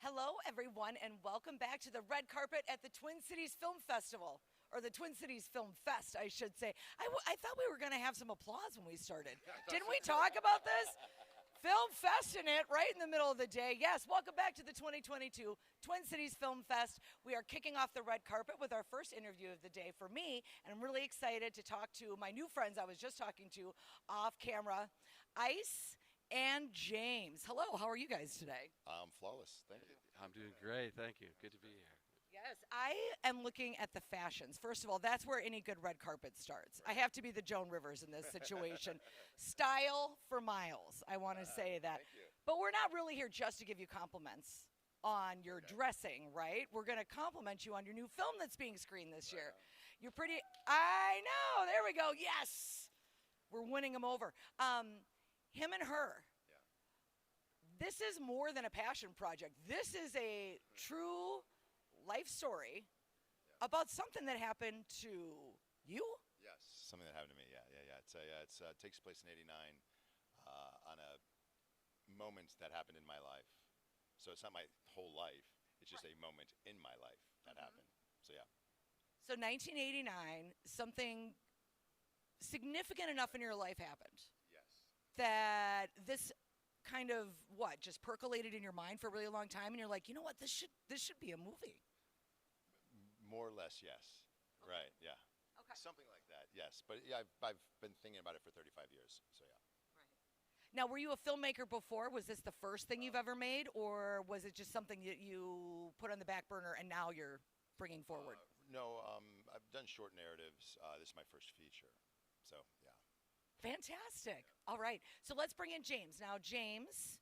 Hello, everyone, and welcome back to the red carpet at the Twin Cities Film Festival, or the Twin Cities Film Fest, I should say. I thought we were going to have some applause when we started. Didn't we talk about this? Film Fest in it, right in the middle of the day. Yes, welcome back to the 2022 Twin Cities Film Fest. We are kicking off the red carpet with our first interview of the day for me, and I'm really excited to talk to my new friends I was just talking to off camera, Ice and James. Hello, how are you guys today? I'm flawless. Thank you. I'm doing great. Thank you. Good to be here. Yes, I am looking at the fashions. First of all, that's where any good red carpet starts. I have to be the Joan Rivers in this situation. Style for miles, I want to say that. Thank you. But we're not really here just to give you compliments on your dressing, right? We're going to compliment you on your new film that's being screened this year. You're pretty, I know, there we go, yes. We're winning them over. Him and Her. Yeah. This is more than a passion project. This is a true life story about something that happened to you? Yes. Something that happened to me. Yeah. It takes place in '89 on a moment that happened in my life. So it's not my whole life. It's just a moment in my life that happened. So yeah. So 1989, something significant enough in your life happened Yes. that this kind of just percolated in your mind for a really long time, and you're like, you know what, this should be a movie. More or less, yes. Okay. Right. Yeah. Okay. Something like that. Yes. But yeah, I've been thinking about it for 35 years. So yeah. Right. Now, were you a filmmaker before? Was this the first thing you've ever made, or was it just something that you put on the back burner and now you're bringing forward? No, I've done short narratives. This is my first feature. So yeah. Fantastic. All right. So let's bring in James. Now, James,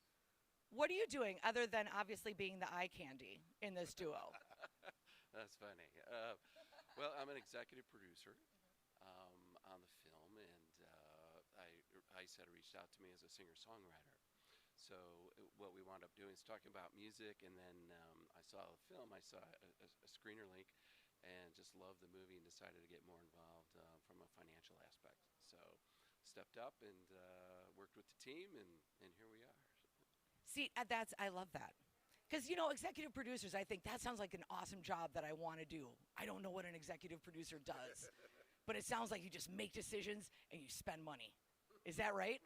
what are you doing other than obviously being the eye candy in this duo? That's funny. Well, I'm an executive producer on the film, and Ice had reached out to me as a singer-songwriter. So what we wound up doing is talking about music, and then I saw the film. I saw a screener link, and just loved the movie and decided to get more involved from a financial aspect. So stepped up and worked with the team, and here we are. See, I love that. Because, executive producers, I think that sounds like an awesome job that I want to do. I don't know what an executive producer does, but it sounds like you just make decisions and you spend money. Is that right?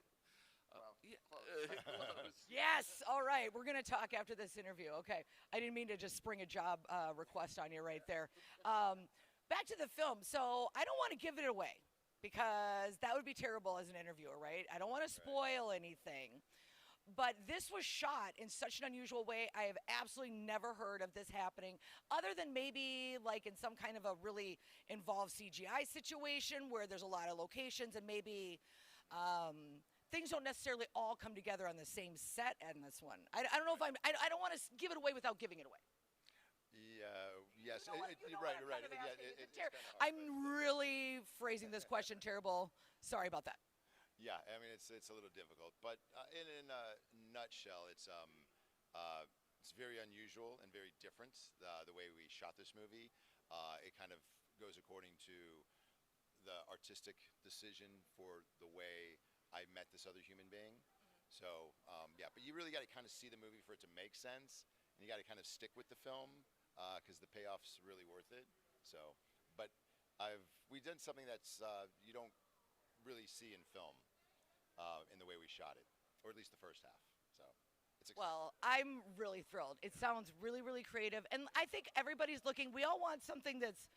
Yeah. Close. Yes. All right. We're going to talk after this interview. Okay. I didn't mean to just spring a job request on you right there. Back to the film. So I don't want to give it away because that would be terrible as an interviewer, right? I don't want to spoil anything. But this was shot in such an unusual way. I have absolutely never heard of this happening, other than maybe like in some kind of a really involved CGI situation where there's a lot of locations and maybe things don't necessarily all come together on the same set in this one. I don't know if I don't want to give it away without giving it away. Yeah. Yes. Right. Yeah, I'm really phrasing this question terrible. Sorry about that. Yeah, I mean it's a little difficult, but in a nutshell, it's very unusual and very different the way we shot this movie. It kind of goes according to the artistic decision for the way I met this other human being. So yeah, but you really got to kind of see the movie for it to make sense, and you got to kind of stick with the film because the payoff's really worth it. So, but we've done something that's you don't really see in film. In the way we shot it, or at least the first half. So, well, I'm really thrilled. It sounds really, really creative, and I think everybody's looking. We all want something that's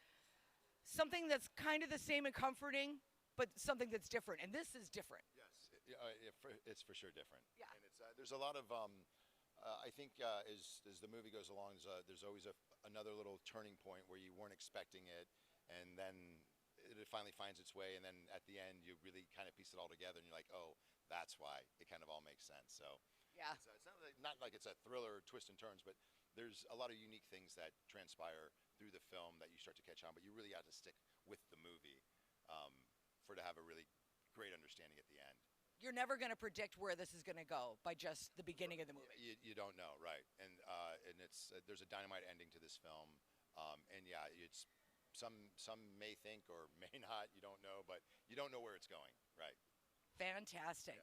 kind of the same and comforting, but something that's different. And this is different. Yes, it's for sure different. Yeah. And there's a lot of I think as the movie goes along, there's always another little turning point where you weren't expecting it, and then it finally finds its way, and then at the end you really kind of piece it all together, and you're like, oh, that's why it kind of all makes sense. So yeah, it's not like it's a thriller, twist and turns, but there's a lot of unique things that transpire through the film that you start to catch on. But you really have to stick with the movie to have a really great understanding at the end. You're never going to predict where this is going to go by just the beginning of the movie. You don't know, right? And it's there's a dynamite ending to this film, and yeah, it's. Some may think or may not, you don't know, but you don't know where it's going, right? Fantastic.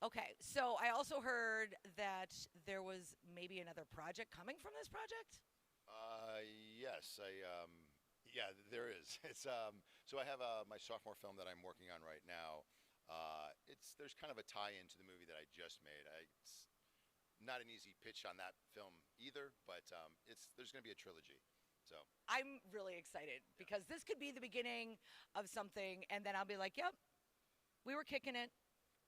Okay, so I also heard that there was maybe another project coming from this project. Yes, yeah, there is. It's so I have my sophomore film that I'm working on right now. There's kind of a tie-in to the movie that I just made. It's not an easy pitch on that film either, but there's going to be a trilogy. So I'm really excited because this could be the beginning of something, and then I'll be like, "Yep, we were kicking it."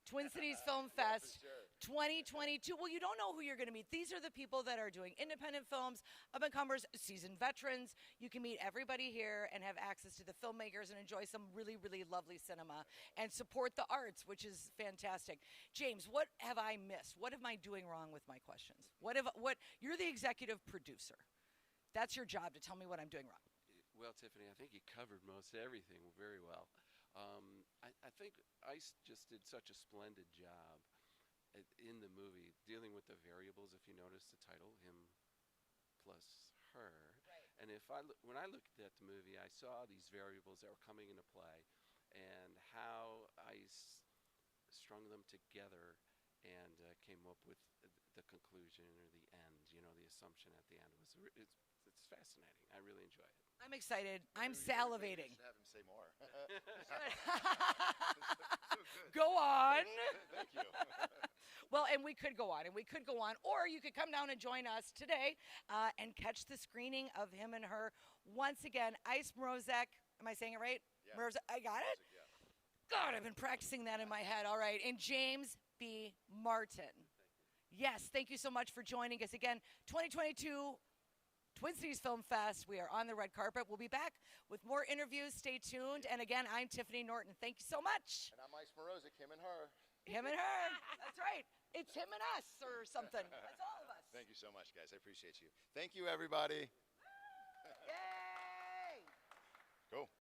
Twin Cities Film yeah, for Fest sure. 2022. Well, you don't know who you're going to meet. These are the people that are doing independent films, up and comers, seasoned veterans. You can meet everybody here and have access to the filmmakers and enjoy some really, really lovely cinema and support the arts, which is fantastic. James, what have I missed? What am I doing wrong with my questions? What you're the executive producer. That's your job to tell me what I'm doing wrong. Well, Tiffany, I think you covered most everything very well. I think Ice just did such a splendid job in the movie dealing with the variables. If you notice the title, him plus her. Right. And when I looked at the movie, I saw these variables that were coming into play, and how Ice strung them together and came up with the conclusion or the end. You know, the assumption at the end it's fascinating. I really enjoy it. I'm excited. I'm Maybe we salivating. should have him say more. So good. Go on. Thank you. Well, and we could go on, or you could come down and join us today and catch the screening of him and her once again. Ice Mrozek, am I saying it right? Yeah. Mrozek, I got it? Yeah. God, I've been practicing that in my head. All right, and James B. Martin. Yes, thank you so much for joining us again. 2022 Twin Cities Film Fest. We are on the red carpet. We'll be back with more interviews. Stay tuned. And again, I'm Tiffany Norton. Thank you so much. And I'm Ice Mrozek, him and her. Him and her. That's right. It's him and us or something. That's all of us. Thank you so much, guys. I appreciate you. Thank you, everybody.